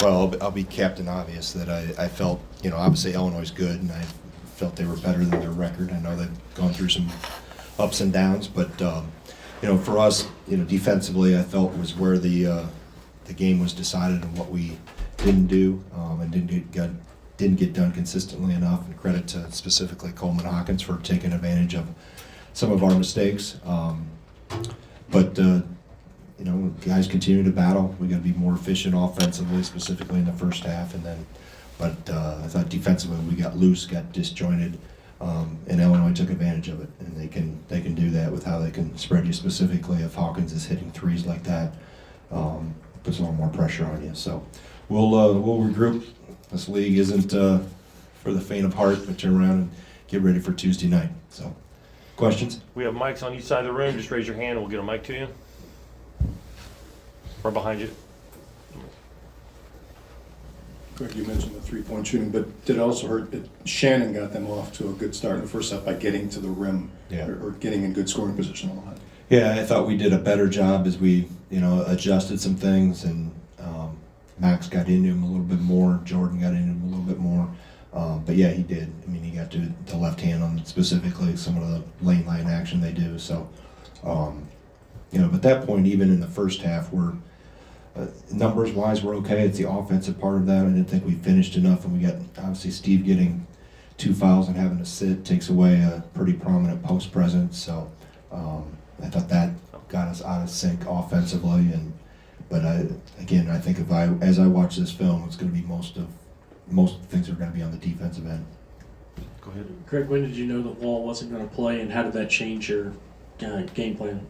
Well, I'll be Captain Obvious that I felt, obviously Illinois is good, and I felt they were better than their record. I know they've gone through some ups and downs, but for us, defensively, I felt was where the game was decided and what we didn't do and didn't get done consistently enough. And credit to specifically Coleman Hawkins for taking advantage of some of our mistakes. But guys continue to battle. We got to be more efficient offensively, specifically in the first half, But I thought defensively we got loose, got disjointed, and Illinois took advantage of it. And they can do that with how they can spread you. Specifically, if Hawkins is hitting threes like that, puts a little more pressure on you. So we'll regroup. This league isn't for the faint of heart, but turn around and get ready for Tuesday night. So, questions? We have mics on each side of the room. Just raise your hand and we'll get a mic to you. Right behind you. Greg, you mentioned the three-point shooting, but did it also hurt that Shannon got them off to a good start in the first half by getting to the rim or getting in good scoring position all the time? Yeah, I thought we did a better job as we, adjusted some things, and Max got into him a little bit more. Jordan got into him a little bit more. But yeah, he did. I mean, he got to the left hand on specifically some of the lane line action they do. So, but at that point, even in the first half, we're numbers-wise, we're okay. It's the offensive part of that. I didn't think we finished enough, and we got obviously Steve getting 2 fouls and having to sit takes away a pretty prominent post presence. So I thought that got us out of sync offensively. But I think as I watch this film, it's going to be most things are going to be on the defensive end. Go ahead. Greg, when did you know that Wall wasn't going to play, and how did that change your game plan?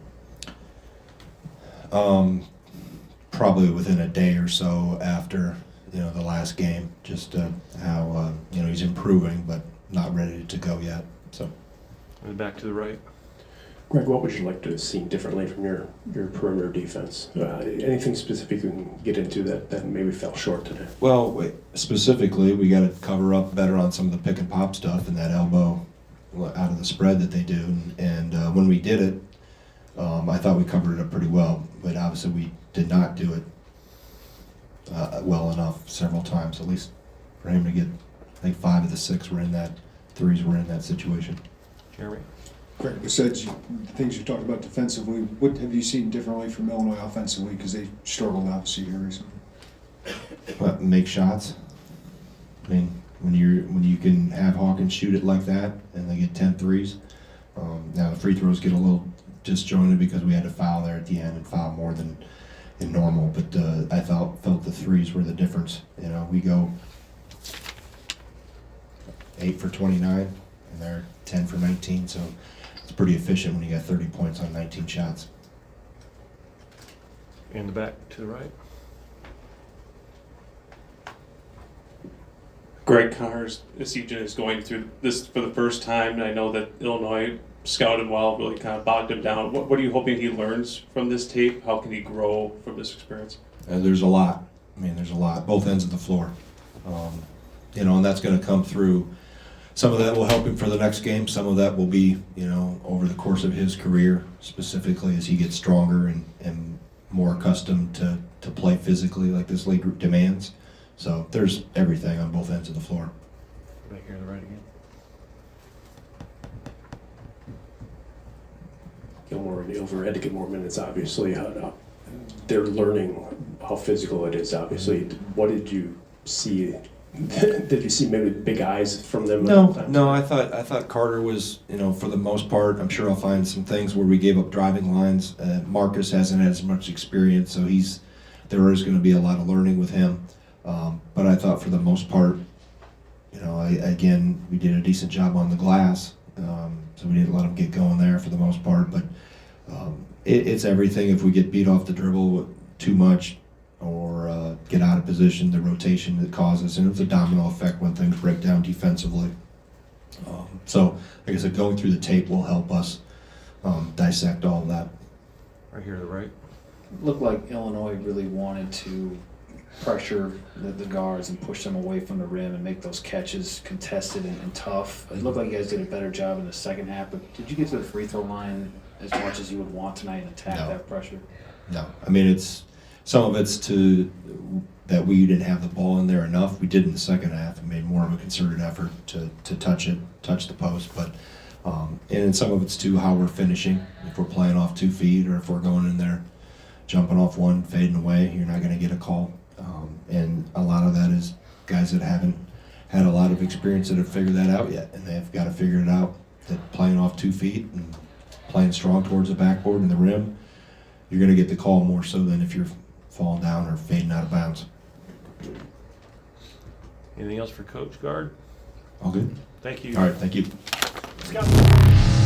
Probably within a day or so after the last game, just how he's improving but not ready to go yet. So And back to the right. Greg, what would you like to have seen differently from your perimeter defense? Anything specific you can get into that maybe fell short today? Well, specifically, we got to cover up better on some of the pick and pop stuff and that elbow out of the spread that they do. And when we did it, I thought we covered it up pretty well, but obviously we did not do it well enough several times, at least for him to get, I think 5 of the 6 were in that, threes were in that situation. Jeremy. Greg, besides the things you talked about defensively, what have you seen differently from Illinois offensively? Because they struggled obviously here recently. Make shots. I mean, when you can have Hawkins shoot it like that and they get 10 threes. Now the free throws get a little disjointed because we had to foul there at the end and foul more than in normal. But I felt the threes were the difference. We go 8 for 29 and they're 10 for 19. So it's pretty efficient when you got 30 points on 19 shots. In the back to the right. Greg Connors, CJ is going through this for the first time, and I know that Illinois scouted well, really kind of bogged him down. What are you hoping he learns from this tape? How can he grow from this experience? There's a lot. There's a lot, both ends of the floor. And that's going to come through. Some of that will help him for the next game. Some of that will be, over the course of his career, specifically as he gets stronger and more accustomed to play physically like this league group demands. So there's everything on both ends of the floor. Back here to the right again. Gilmore and Ilver had to get more minutes, obviously. They're learning how physical it is, obviously. What did you see? Did you see maybe big eyes from them? No. I thought Carter was, for the most part. I'm sure I'll find some things where we gave up driving lines. Marcus hasn't had as much experience, so there is going to be a lot of learning with him. But I thought for the most part, we did a decent job on the glass, so we didn't let him get going there for the most part. But it's everything. If we get beat off the dribble too much or get out of position, the rotation that causes, and it's a domino effect when things break down defensively. So, like I said, going through the tape will help us dissect all of that. Right here to the right. Looked like Illinois really wanted to pressure the guards and push them away from the rim and make those catches contested and tough. It looked like you guys did a better job in the second half, but did you get to the free throw line as much as you would want tonight and attack that pressure? No. some of it's that we didn't have the ball in there enough. We did in the second half and made more of a concerted effort to touch the post. But and some of it's too how we're finishing. If we're playing off 2 feet or if we're going in there jumping off one, fading away, you're not going to get a call. And a lot of that is guys that haven't had a lot of experience that have figured that out yet, and they've got to figure it out. That playing off 2 feet and playing strong towards the backboard and the rim, you're going to get the call more so than if you're falling down or fading out of bounds. Anything else for Coach Gard? All good? Thank you. All right, thank you. Let's go.